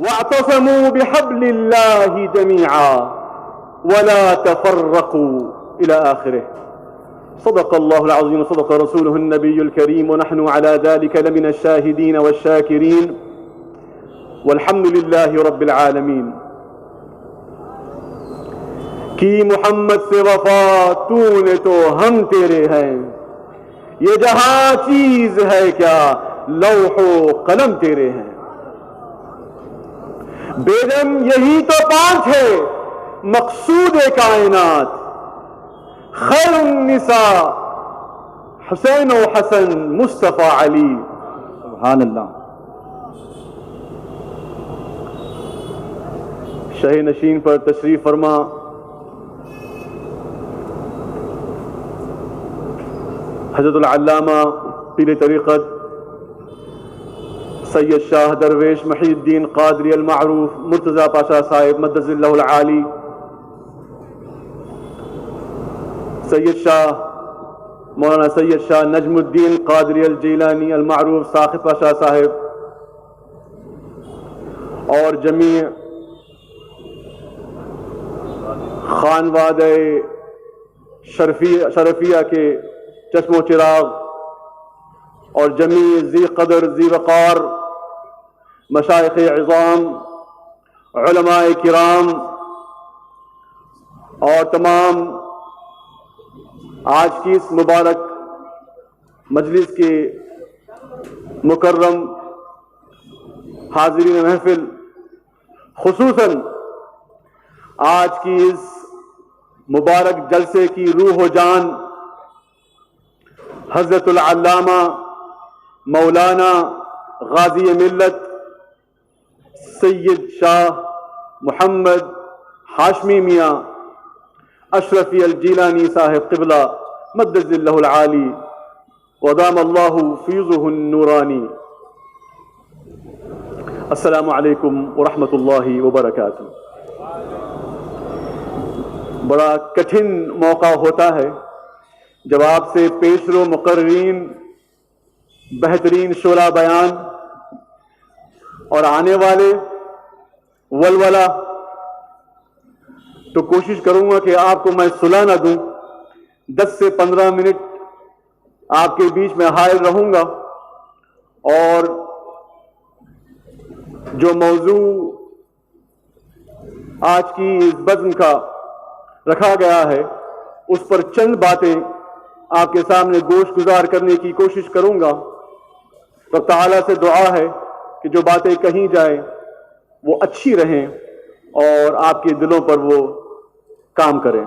واعتصموا بحبل الله جميعا ولا تفرقوا إلى آخره. صدق الله العظيم وصدق رسوله النبي الكريم ونحن على ذلك لمن الشاهدين والشاكرين والحمد لله رب العالمين. کی محمد سے وفا تو نے تو ہم تیرے ہیں، یہ جہاں چیز ہے کیا لوح و قلم تیرے ہیں. بیگم یہی تو پانچ ہے مقصود کائنات، خیر النساء حسین و حسن مصطفیٰ علی. سبحان اللہ. شہ نشین پر تشریف فرما حضرت العلامہ پیر طریقت سید شاہ درویش محی الدین قادری المعروف مرتضی پاشا صاحب مدد اللہ العالی، سید شاہ مولانا سید شاہ نجم الدین قادری الجیلانی المعروف ساخت پاشا صاحب، اور جمیع خانوادہ شرفیہ کے چشم و چراغ اور جمیع ذی قدر ذی وقار مشائخ عظام، علماء کرام اور تمام آج کی اس مبارک مجلس کے مکرم حاضرین محفل، خصوصاً آج کی اس مبارک جلسے کی روح و جان حضرت العلامہ مولانا غازی ملت سید شاہ محمد ہاشمی میاں اشرفی الجیلانی صاحب قبلہ مدد اللہ العالی ودام اللہ فیضہ النورانی. السلام علیکم ورحمۃ اللہ وبرکاتہ. بڑا کٹھن موقع ہوتا ہے جب آپ سے پیش رو مقررین بہترین شعلہ بیان اور آنے والے ولولہ، تو کوشش کروں گا کہ آپ کو میں سلا نہ دوں. 10 سے 15 منٹ آپ کے بیچ میں حائل رہوں گا اور جو موضوع آج کی اس بزم کا رکھا گیا ہے اس پر چند باتیں آپ کے سامنے گوش گزار کرنے کی کوشش کروں گا. رب تعالیٰ سے دعا ہے کہ جو باتیں کہیں جائیں وہ اچھی رہیں اور آپ کے دلوں پر وہ کام کریں.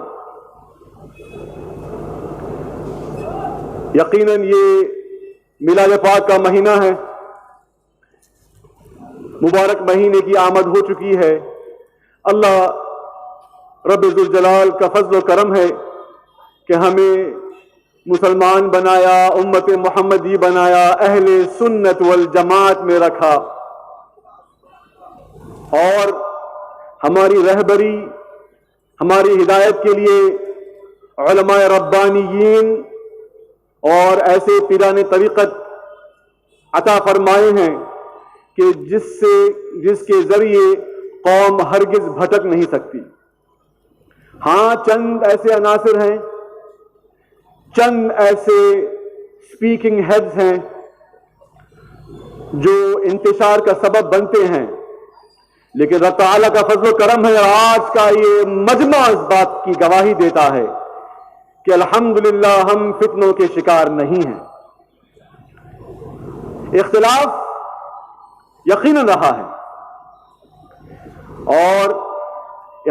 یقیناً یہ میلاد پاک کا مہینہ ہے، مبارک مہینے کی آمد ہو چکی ہے. اللہ رب ذوالجلال کا فضل و کرم ہے کہ ہمیں مسلمان بنایا، امت محمدی بنایا، اہل سنت والجماعت میں رکھا اور ہماری رہبری، ہماری ہدایت کے لیے علماء ربانیین اور ایسے پیران طریقت عطا فرمائے ہیں کہ جس کے ذریعے قوم ہرگز بھٹک نہیں سکتی. ہاں چند ایسے عناصر ہیں، چند ایسے سپیکنگ ہیڈز ہیں جو انتشار کا سبب بنتے ہیں، لیکن رب تعالیٰ کا فضل و کرم ہے اور آج کا یہ مجمع اس بات کی گواہی دیتا ہے کہ الحمدللہ ہم فتنوں کے شکار نہیں ہیں. اختلاف یقیناً رہا ہے اور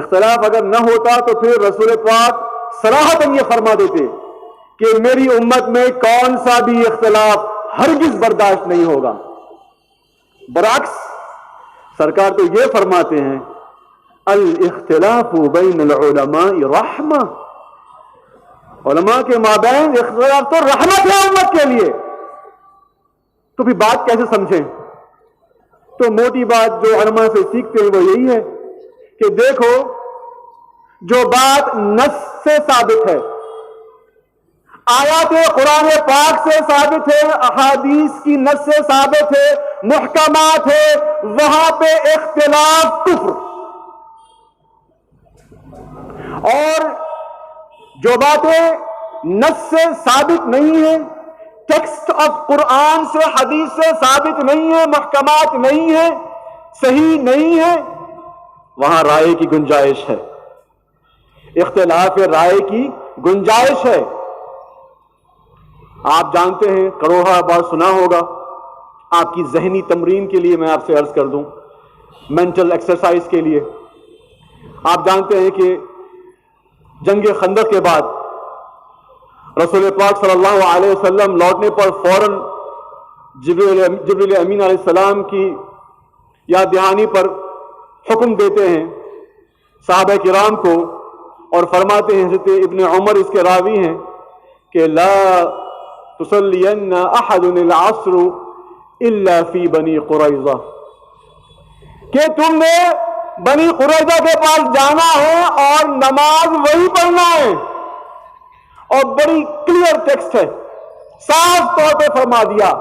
اختلاف اگر نہ ہوتا تو پھر رسول پاک صراحتاً یہ فرما دیتے کہ میری امت میں کون سا بھی اختلاف ہرگز برداشت نہیں ہوگا. برعکس سرکار تو یہ فرماتے ہیں الاختلاف بین العلماء رحمہ، علماء کے مابین اختلاف تو رحمت ہے امت کے لیے. تو پھر بات کیسے سمجھیں؟ تو موٹی بات جو علماء سے سیکھتے ہیں وہ یہی ہے کہ دیکھو جو بات نص سے ثابت ہے، آیات قرآن پاک سے ثابت ہے، احادیث کی نص سے ثابت ہے، محکمات ہے وہاں پہ اختلاف کفر. اور جو باتیں نص سے ثابت نہیں ہیں، ٹیکسٹ آف قرآن سے حدیث سے ثابت نہیں ہے، محکمات نہیں ہے، صحیح نہیں ہے، وہاں رائے کی گنجائش ہے، اختلاف رائے کی گنجائش ہے. آپ جانتے ہیں، کروڑا بار سنا ہوگا، آپ کی ذہنی تمرین کے لیے میں آپ سے عرض کر دوں، مینٹل ایکسرسائز کے لیے. آپ جانتے ہیں کہ جنگ خندق کے بعد رسول پاک صلی اللہ علیہ وسلم لوٹنے پر فوراً جبریل امین علیہ السلام کی یاد دہانی پر حکم دیتے ہیں صحابہ کرام کو، اور فرماتے ہیں، حضرت ابن عمر اس کے راوی ہیں، کہ لا تصلین احد العصر الا فی بنی قریظہ، کہ تم نے بنی قریظہ کے پاس جانا ہے اور نماز وہی پڑھنا ہے. اور بڑی کلیئر ٹیکسٹ ہے، صاف طور پہ فرما دیا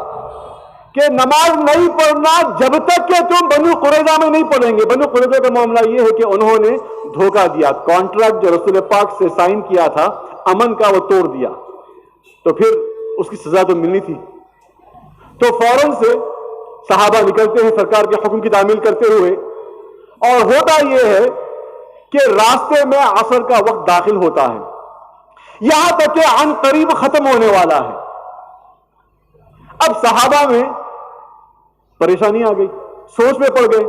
کہ نماز نہیں پڑھنا جب تک کہ تم بنی قریظہ میں نہیں پڑھیں گے. بنی قریظہ کا معاملہ یہ ہے کہ انہوں نے دھوکہ دیا، کانٹریکٹ جو رسول پاک سے سائن کیا تھا امن کا، وہ توڑ دیا، تو پھر اس کی سزا تو ملنی تھی. تو فوراً سے صحابہ نکلتے ہیں سرکار کے حکم کی تعمیل کرتے ہوئے، اور ہوتا یہ ہے کہ راستے میں عصر کا وقت داخل ہوتا ہے، یہاں تک کہ عن قریب ختم ہونے والا ہے. اب صحابہ میں پریشانی آ گئی، سوچ میں پڑ گئے.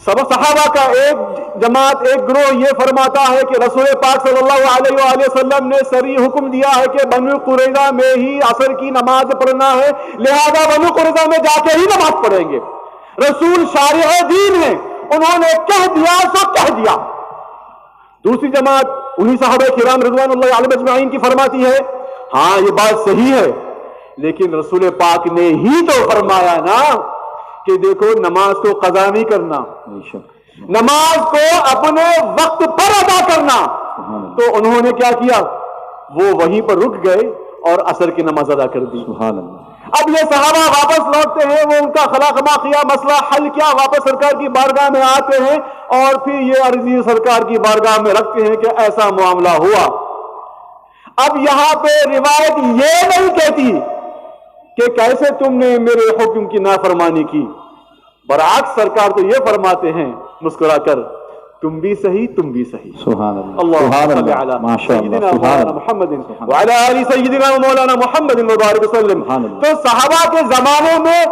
سب صحابہ کا ایک جماعت، ایک گروہ یہ فرماتا ہے کہ رسول پاک صلی اللہ علیہ وآلہ وسلم نے صریح حکم دیا ہے کہ بنو قریظہ میں ہی عصر کی نماز پڑھنا ہے، لہذا بنو قریظہ میں جا کے ہی نماز پڑھیں گے. رسول شارع دین ہیں، انہوں نے کہہ دیا سو کہہ دیا. دوسری جماعت انہی صحابہ کرام رضوان اللہ علیہم اجمعین کی فرماتی ہے، ہاں یہ بات صحیح ہے، لیکن رسول پاک نے ہی تو فرمایا نا کہ دیکھو نماز کو قضا نہیں کرنا، نماز کو اپنے وقت پر ادا کرنا. تو انہوں نے کیا کیا، وہ وہیں پر رک گئے اور عصر کی نماز ادا کر دی. سبحان اللہ. اب یہ صحابہ واپس لوٹتے ہیں، وہ ان کا خلا کیا مسئلہ حل کیا، واپس سرکار کی بارگاہ میں آتے ہیں اور پھر یہ عرضی سرکار کی بارگاہ میں رکھتے ہیں کہ ایسا معاملہ ہوا. اب یہاں پہ روایت یہ نہیں کہتی کہ کیسے تم نے میرے حکم کی نافرمانی کی، برعکس سرکار تو یہ فرماتے ہیں مسکرا کر، تم بھی صحیح، تم بھی صحیح. سبحان اللہ. اللہم صلی علی سیدنا مولانا محمد وعلی آل سیدنا مولانا محمد مبارک وسلم. تو صحابہ کے زمانے میں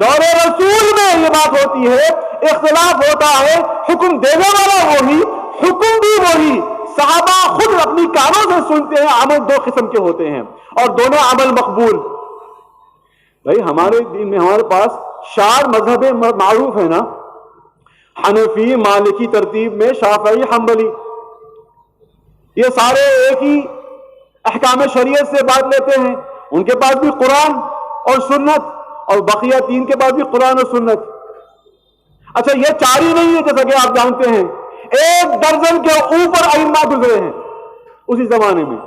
دور رسول میں یہ بات ہوتی ہے، اختلاف ہوتا ہے، حکم دینے والا وہی، حکم بھی وہی. صحابہ خود اپنی کانوں سے سنتے ہیں. عمل دو قسم کے ہوتے ہیں اور دونوں عمل مقبول. بھائی ہمارے دین میں ہمارے پاس 4 مذہب معروف ہیں نا، حنفی، مالکی ترتیب میں، شافعی، حنبلی، یہ سارے ایک ہی احکام شریعت سے بات لیتے ہیں. ان کے پاس بھی قرآن اور سنت، اور بقیہ 3 کے پاس بھی قرآن اور سنت. اچھا یہ 4 ہی نہیں ہے، جیسا کہ آپ جانتے ہیں 1 درجن کے اوپر ائمہ گزرے ہیں اسی زمانے میں.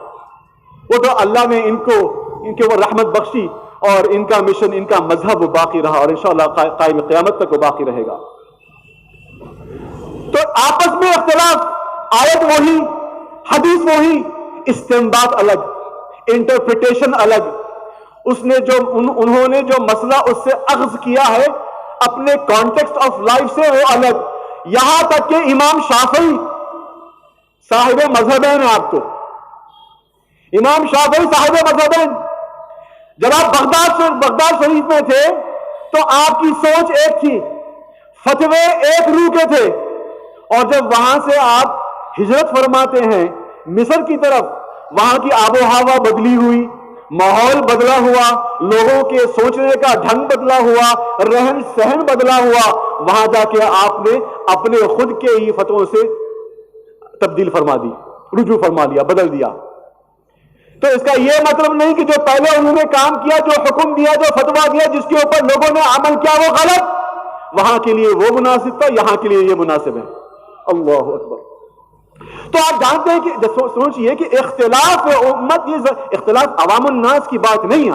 وہ تو اللہ نے ان کے اوپر رحمت بخشی اور ان کا مشن، ان کا مذہب باقی رہا، اور انشاءاللہ قائم قیامت تک وہ باقی رہے گا. تو آپس میں اختلاف، آیت وہی، حدیث وہی، استنباط الگ، انٹرپریٹیشن الگ. انہوں نے جو مسئلہ اس سے اخذ کیا ہے اپنے کانٹیکسٹ آف لائف سے، وہ الگ. یہاں تک کہ امام شافعی صاحب مذہبین ہیں. آپ تو امام شافعی صاحب مذہبین، جب آپ بغداد شریف میں تھے تو آپ کی سوچ ایک تھی، فتوے ایک روح کے تھے، اور جب وہاں سے آپ ہجرت فرماتے ہیں مصر کی طرف، وہاں کی آب و ہوا بدلی ہوئی، ماحول بدلا ہوا، لوگوں کے سوچنے کا ڈھنگ بدلا ہوا، رہن سہن بدلا ہوا. وہاں جا کے آپ نے اپنے خود کے ہی فتووں سے تبدیل فرما دی، رجوع فرما لیا، بدل دیا. تو اس کا یہ مطلب نہیں کہ جو پہلے انہوں نے کام کیا، جو حکم دیا، جو فتویٰ دیا، جس کے اوپر لوگوں نے عمل کیا وہ غلط، وہاں کے لیے وہ مناسب تھا، یہاں کے لیے یہ مناسب ہے. اللہ اکبر. تو آپ جانتے ہیں کہ سوچئے کہ اختلاف امت، یہ اختلاف عوام الناس کی بات نہیں.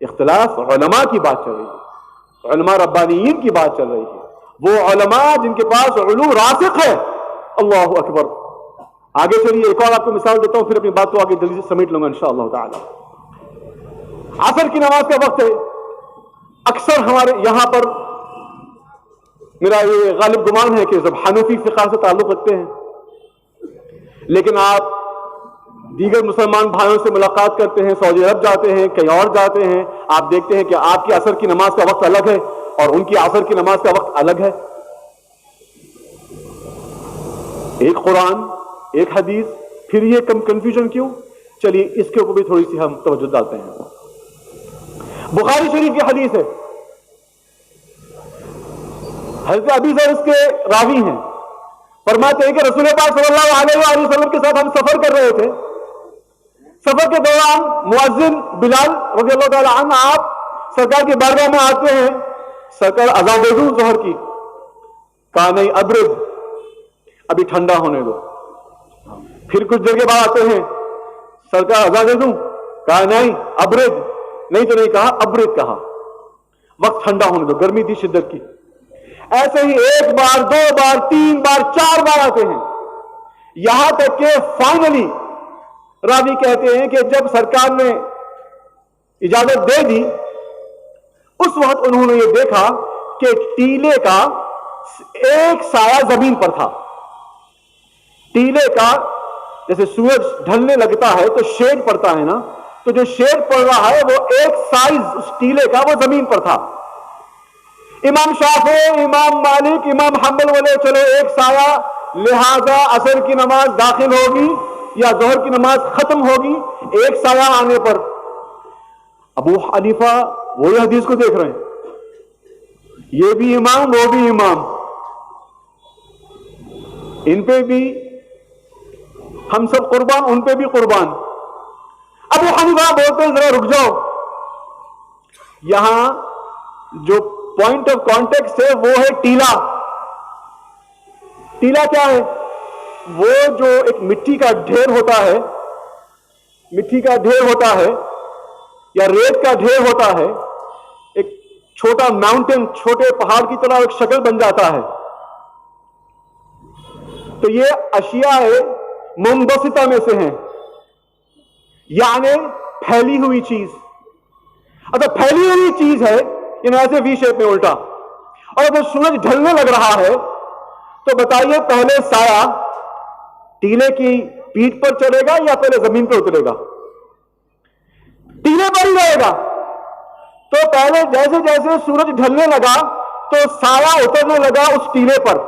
اختلاف علماء کی بات چل رہی ہے، علماء ربانیین کی بات چل رہی ہے، وہ علماء جن کے پاس علوم راسخ ہے. اللہ اکبر. آگے چلیے ایک اور آپ کو مثال دیتا ہوں، پھر اپنی بات کو آگے جلدی سے سمیٹ لوں گا انشاءاللہ تعالی. عصر کی نماز کا وقت ہے. اکثر ہمارے یہاں پر میرا یہ غالب گمان ہے کہ جب حنفی فقہ سے تعلق رکھتے ہیں، لیکن آپ دیگر مسلمان بھائیوں سے ملاقات کرتے ہیں، سعودی عرب جاتے ہیں، کہیں اور جاتے ہیں، آپ دیکھتے ہیں کہ آپ کی عصر کی نماز کا وقت الگ ہے اور ان کی عصر کی نماز کا وقت الگ ہے. ایک قرآن، ایک حدیث، پھر یہ کنفیوژن کیوں؟ چلیے اس کے اوپر بھی تھوڑی سی ہم توجہ ڈالتے ہیں. بخاری شریف کی حدیث ہے، حضرت ابی ذر اس کے راوی ہیں، فرماتے ہیں کہ رسول پاک صلی اللہ علیہ وآلہ وسلم کے ساتھ ہم سفر کر رہے تھے. سفر کے دوران مؤذن بلال رضی اللہ تعالی عنہ آپ سرکار کی بارگاہ میں آتے ہیں، سرکار اذان دے دوں ظہر کی؟ کہا نہیں، ابرد، ابھی ٹھنڈا ہونے دو. پھر کچھ دیر کے بعد آتے ہیں، سرکار اذان دے دوں؟ کہا نہیں، ابرد. نہیں تو نہیں کہا، ابرد کہا، وقت ٹھنڈا ہونے دو، گرمی تھی شدت کی. ایسے ہی ایک بار، دو بار، تین بار، چار بار آتے ہیں، یہاں تک کہ فائنلی راوی کہتے ہیں کہ جب سرکار نے اجازت دے دی، اس وقت انہوں نے یہ دیکھا کہ ٹیلے کا ایک سایہ زمین پر تھا. ٹیلے کا جیسے سورج ڈھلنے لگتا ہے تو شیڈ پڑتا ہے نا، تو جو شیڈ پڑ رہا ہے وہ ایک سائز اس ٹیلے کا وہ زمین پر تھا. امام شافعی، امام مالک، امام حنبل بولے چلو ایک سایہ، لہذا عصر کی نماز داخل ہوگی یا ظہر کی نماز ختم ہوگی ایک سایہ آنے پر. ابو حنیفہ وہی حدیث کو دیکھ رہے ہیں، یہ بھی امام وہ بھی امام، ان پہ بھی ہم سب قربان، ان پہ بھی قربان. ابو حنیفہ بولتے ہیں ذرا رک جاؤ، یہاں جو پوائنٹ آف کانٹیکٹ ہے وہ ہے ٹیلا. ٹیلا کیا ہے؟ وہ جو ایک مٹی کا ڈھیر ہوتا ہے، مٹی کا ڈھیر ہوتا ہے یا ریت کا ڈھیر ہوتا ہے، ایک چھوٹا ماؤنٹین، چھوٹے پہاڑ کی طرح ایک شکل بن جاتا ہے. تو یہ اشیاء منبسطہ میں سے ہیں، یعنی پھیلی ہوئی چیز. اچھا پھیلی ہوئی چیز ہے یعنی ایسے وی شیپ میں الٹا، اور جب سورج ڈھلنے لگ رہا ہے تو بتائیے پہلے سایہ ٹیلے کی پیٹھ پر چڑھے گا یا پہلے زمین پر اترے گا؟ ٹیلے پر ہی رہے گا. تو پہلے جیسے جیسے سورج ڈھلنے لگا تو سایہ اترنے لگا اس ٹیلے پر،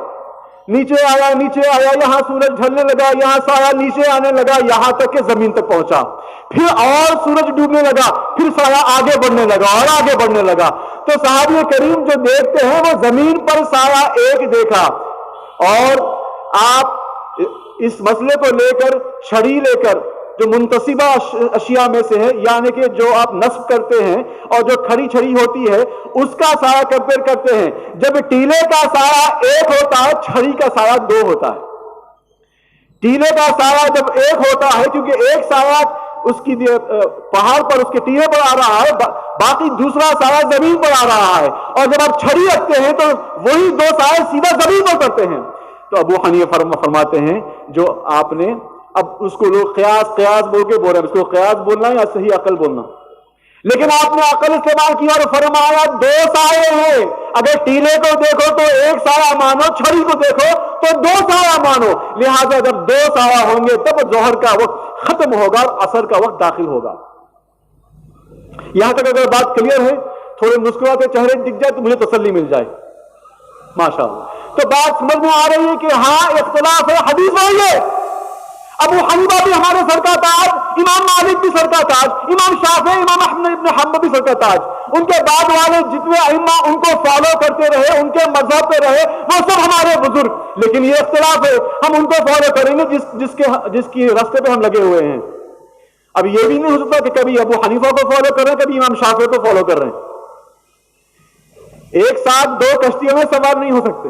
نیچے آیا نیچے آیا، یہاں سورج ڈھلنے لگا، یہاں سایہ نیچے آنے لگا، یہاں تک کہ زمین تک پہنچا. پھر اور سورج ڈوبنے لگا، پھر سایہ آگے بڑھنے لگا اور آگے بڑھنے لگا. تو صحابی کریم جو دیکھتے ہیں وہ زمین پر سایہ ایک دیکھا، اور آپ اس مسئلے کو لے کر چھڑی لے کر جو منتصبہ اشیاء میں سے ہے، یعنی کہ جو آپ نصب کرتے ہیں اور جو کھڑی چھڑی ہوتی ہے اس کا سایہ کمپیئر کرتے ہیں. جب ٹیلے کا سایہ ایک ہوتا ہے، چھڑی کا سایہ دو ہوتا ہے. ٹیلے کا سایہ جب ایک ہوتا ہے، کیونکہ ایک سایہ اس کی پہاڑ پر اس کے ٹیلے پر آ رہا ہے، باقی دوسرا سایہ زمین پر آ رہا ہے، اور جب آپ چھڑی رکھتے ہیں تو وہی دو سایہ سیدھا زمین پر کرتے ہیں. تو ابو حنیفہ فرماتے ہیں جو آپ نے، اب اس کو لوگ قیاس بول کے بول رہے ہیں، اس کو قیاس بولنا یا صحیح عقل بولنا، لیکن آپ نے عقل استعمال کیا اور فرمایا دو سائے ہیں. اگر ٹیلے کو دیکھو تو ایک سایہ مانو، چھڑی کو دیکھو تو دو سایہ مانو. لہذا جب دو سایہ ہوں گے تب ظہر کا وقت ختم ہوگا اور عصر کا وقت داخل ہوگا. یہاں تک اگر بات کلیئر ہے، تھوڑے مسکراتے چہرے دکھ جائے تو مجھے تسلی مل جائے. ماشاءاللہ. تو بات سمجھ میں آ رہی ہے کہ ہاں اختلاف ہے، حدیث وہی ہے. ابو حنیفہ بھی ہمارے سر کا تاج، امام مالک بھی سر کا تاج، امام شافعی، امام احمد ابن حنبل بھی سر کا تاج. ان کے بعد والے جتنے ائمہ ان کو فالو کرتے رہے، ان کے مذہب پہ رہے، وہ سب ہمارے بزرگ. لیکن یہ اختلاف ہے، ہم ان کو فالو کریں گے جس کی راستے پہ ہم لگے ہوئے ہیں. اب یہ بھی نہیں ہو سکتا کہ کبھی ابو حنیفہ کو فالو کر رہے ہیں، کبھی امام شافعی کو فالو کر رہے ہیں. ایک ساتھ دو کشتیوں میں سوار نہیں ہو سکتے.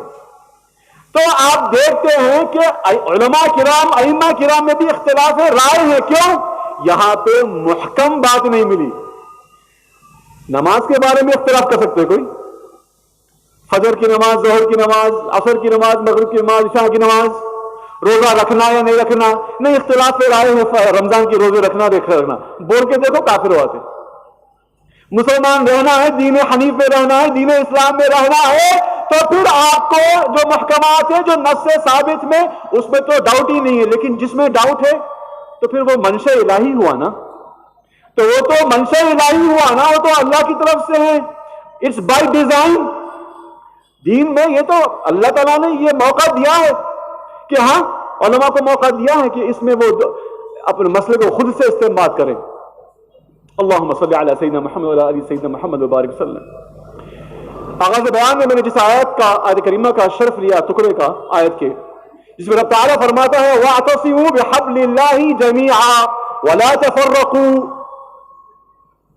تو آپ دیکھتے ہیں کہ علماء کرام، ائمہ کرام میں بھی اختلاف رائے ہے. کیوں؟ یہاں پہ محکم بات نہیں ملی. نماز کے بارے میں اختلاف کر سکتے کوئی؟ فجر کی نماز، ظہر کی نماز، عصر کی نماز، مغرب کی نماز، عشاء کی نماز، روزہ رکھنا یا نہیں رکھنا، نہیں اختلاف پہ رائے ہے رمضان کی روزے رکھنا رکھنا، بول کے دیکھو کافر ہوتے. مسلمان رہنا ہے، دین حنیف میں رہنا ہے، دین اسلام میں رہنا ہے، تو پھر آپ کو جو محکمات ہیں جو نص سے ثابت میں، اس میں تو ڈاؤٹ ہی نہیں ہے. لیکن جس میں ڈاؤٹ ہے تو پھر وہ منشا الہی ہوا نا، تو وہ تو منشا الہی ہوا نا، وہ تو اللہ کی طرف سے ہے. It's by design. دین میں یہ تو اللہ تعالیٰ نے یہ موقع دیا ہے کہ ہاں علماء کو موقع دیا ہے کہ اس میں وہ اپنے مسئلے کو خود سے استعمال کریں. اللہم صلی علی سیدنا محمد وعلی آل سیدنا محمد وبارک وسلم. آغاز بیان میں نے جس آیت کا، آیت کریمہ کا شرف لیا، ٹکڑے کا آیت کے، جس میں رب تعالیٰ فرماتا ہے وَاعْتَصِمُوا بِحَبْلِ اللَّهِ جَمِيعًا وَلَا تَفَرَّقُوا.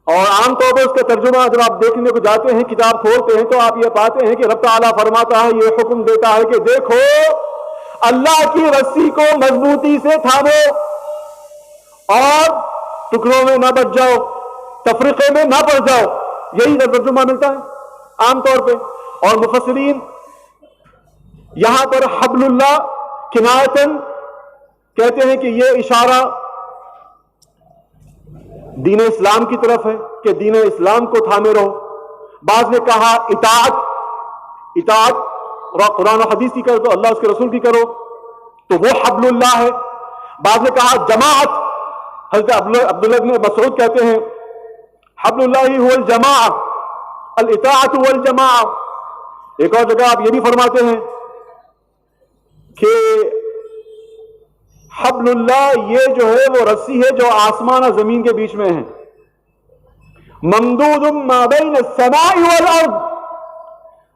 اور عام طور پر اس کا ترجمہ جب آپ دیکھنے کو جاتے ہیں، کتاب کھولتے ہیں، تو آپ یہ پاتے ہیں کہ رب تعالیٰ فرماتا ہے، یہ حکم دیتا ہے کہ دیکھو اللہ کی رسی کو مضبوطی سے تھامو اور ٹکڑوں میں نہ بچ جاؤ، تفریقے میں نہ پڑ جاؤ. یہی ترجمہ ملتا ہے عام طور پہ. اور مفسرین یہاں پر حبل اللہ کنایتن کہتے ہیں کہ یہ اشارہ دین اسلام کی طرف ہے کہ دین اسلام کو تھامے رہو. بعض نے کہا اطاعت قرآن و حدیث کی کرو تو اللہ اس کے رسول کی کرو، تو وہ حبل اللہ ہے. بعض نے کہا جماعت، حضرت عبداللہ بن مسعود کہتے ہیں حبل اللہ هو الجماعہ، الاطاعت والجماعہ. ایک اور جگہ آپ یہ بھی فرماتے ہیں کہ حبل اللہ یہ جو ہے وہ رسی ہے جو آسمان اور زمین کے بیچ میں ہے. ممدود ما بین السماء والارض،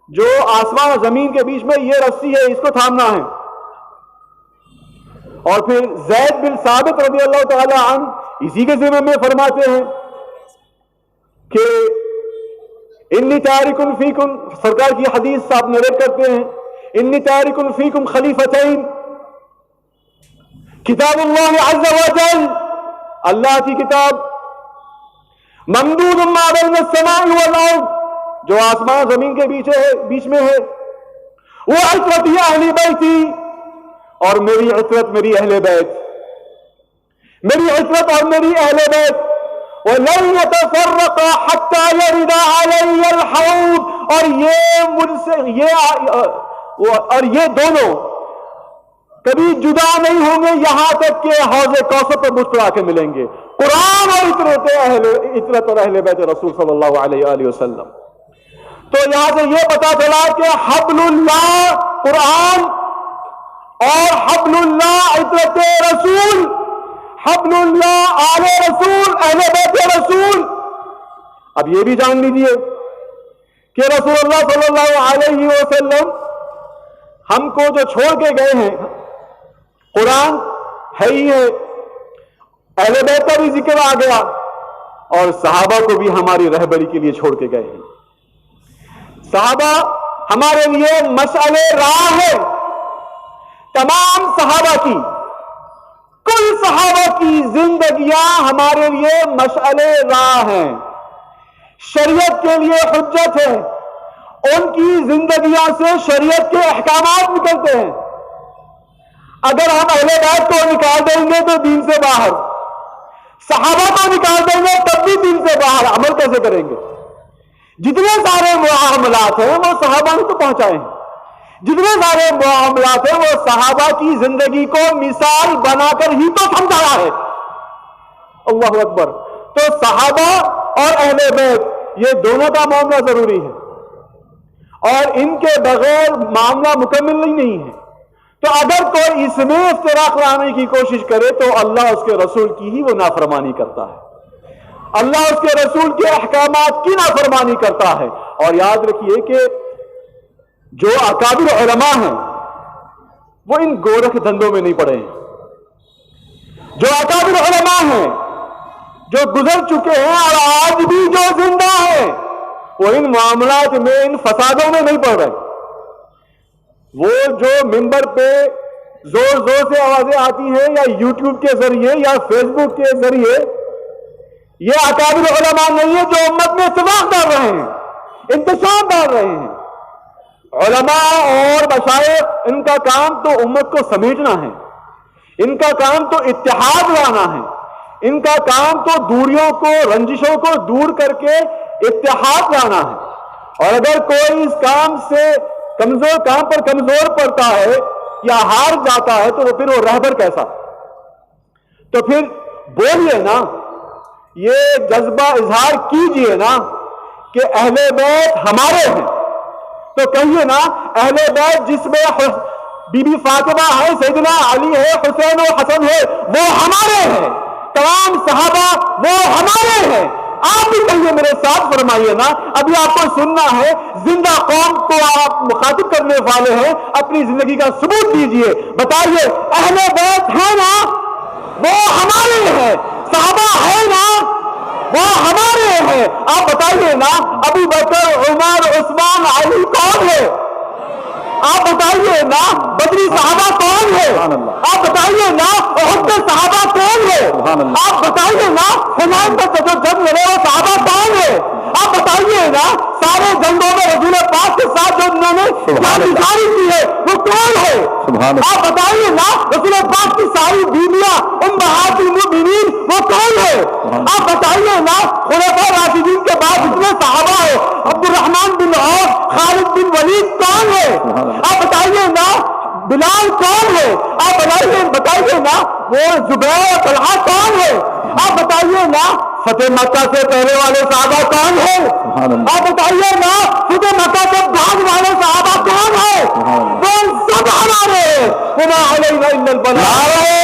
جو آسمان اور زمین کے بیچ میں یہ رسی ہے، اس کو تھامنا ہے. اور پھر زید بن ثابت رضی اللہ تعالی عنہ اسی کے ذمہ میں فرماتے ہیں کہ انی تارک فیکم، سرکار کی حدیث صاحب نریٹ کرتے ہیں، انی تارک فیکم خلیفتین، کتاب اللہ عز و جل، اللہ کی کتاب، ممدود ما بین السماء والارض، جو آسمان زمین کے بیچ میں ہے، وہ عطرتی اہل بیتی، اور میری عطرت میری اہل بیت، میری عطرت اور میری اہل بیت. وَلَن يَتَفَرَّقَا حَتَّى يَرِدَ عَلَيَّ الْحَوْض، اور یہ مجھ سے اور یہ دونوں کبھی جدا نہیں ہوں گے یہاں تک کہ حوض کوثر پر مجھ پر آ کے ملیں گے. قرآن اور عطرت اور اہل بیت رسول صلی اللہ علیہ وآلہ وسلم. تو یہاں سے یہ پتا چلا کہ حبل اللہ قرآن اور حبل اللہ عطرت رسول، حبل اللہ آل رسول، اہل بیت رسول. اب یہ بھی جان لیجئے کہ رسول اللہ صلی اللہ علیہ وسلم ہم کو جو چھوڑ کے گئے ہیں، قرآن ہے ہی ہے، اہل بیت کا بھی ذکر آ گیا، اور صحابہ کو بھی ہماری رہبری کے لیے چھوڑ کے گئے ہیں. صحابہ ہمارے لیے مشعل راہ ہے. تمام صحابہ کی، کل صحابہ کی زندگیاں ہمارے لیے مشعل راہ ہیں، شریعت کے لیے حجت ہے. ان کی زندگیاں سے شریعت کے احکامات نکلتے ہیں. اگر ہم اہل بیت کو نکال دیں گے تو دین سے باہر، صحابہ کو نکال دیں گے تب بھی دین سے باہر. عمل کیسے کریں گے؟ جتنے سارے معاملات ہیں وہ صحابہ نے تو پہنچائے ہیں، جتنے سارے معاملات ہیں وہ صحابہ کی زندگی کو مثال بنا کر ہی تو سمجھایا ہے. اللہ اکبر. تو صحابہ اور اہل بیت یہ دونوں کا معاملہ ضروری ہے، اور ان کے بغیر معاملہ مکمل نہیں ہے. تو اگر کوئی اس میں افتراق لانے کی کوشش کرے تو اللہ اس کے رسول کی ہی وہ نافرمانی کرتا ہے، اللہ اس کے رسول کے احکامات کی نافرمانی کرتا ہے. اور یاد رکھیے کہ جو اکابر علماء ہیں وہ ان گورکھ دھندوں میں نہیں پڑے ہیں. جو اکابر علماء ہیں جو گزر چکے ہیں اور آج بھی جو زندہ ہیں وہ ان معاملات میں، ان فسادوں میں نہیں پڑ رہے. وہ جو ممبر پہ زور زور سے آوازیں آتی ہیں یا یوٹیوب کے ذریعے یا فیس بک کے ذریعے یہ اکابر علماء نہیں ہے جو امت میں اتفاق ڈال رہے ہیں، انتشار ڈال رہے ہیں۔ علماء اور مشائخ ان کا کام تو امت کو سمیٹنا ہے، ان کا کام تو اتحاد لانا ہے، ان کا کام تو دوریوں کو، رنجشوں کو دور کر کے اتحاد لانا ہے۔ اور اگر کوئی اس کام سے کام پر کمزور پڑتا ہے یا ہار جاتا ہے تو پھر وہ رہبر کیسا؟ تو پھر بولیے نا، یہ جذبہ اظہار کیجئے نا کہ اہل بیت ہمارے ہیں، تو کہیے نا اہل بیت جس میں بی بی فاطمہ ہے، سیدنا علی ہے، حسین و حسن ہے، وہ ہمارے ہیں، تمام صحابہ وہ ہمارے ہیں۔ آپ بھی کہیے، میرے ساتھ فرمائیے نا، ابھی آپ کو سننا ہے، زندہ قوم کو آپ مخاطب کرنے والے ہیں، اپنی زندگی کا ثبوت دیجئے، بتائیے اہل بیت ہے نا وہ ہمارے ہیں، صحابہ ہے نا وہ ہمارے ہیں۔ آپ بتائیے نا ابو بکر، عمر، عثمان، علی کون ہے؟ آپ بتائیے نا بدری صحابہ کون ہے؟ آپ بتائیے نا احد کے صحابہ کون ہے؟ آپ بتائیے نا حنین کا جو جنگ لڑے وہ صحابہ کون ہے؟ آپ بتائیے نا سارے جنگوں میں رسول پاک کے ساتھ جو انہوں نے جانکاری کی ہے وہ کون ہے؟ آپ بتائیے نا رسول پاک کی ساری بیویاں امہات المؤمنین وہ کون ہے؟ آپ بتائیے نا خلفاء راشدین کے بعد جتنے صحابہ ہیں، عبد الرحمن بن عوف، خالد بن ولید کون ہے؟ آپ بتائیے نا بلال کون ہے؟ آپ بتائیے نا وہ زبیر اور طلحہ کون ہے؟ آپ بتائیے نا فتح مکہ سے پہلے والے صحابہ کون ہے؟ آپ بتائیے نا فتح مکہ سے بعد والے صحابہ کون ہے؟ وہ سب ہمارے ہیں، وما علینا الا البلاغ۔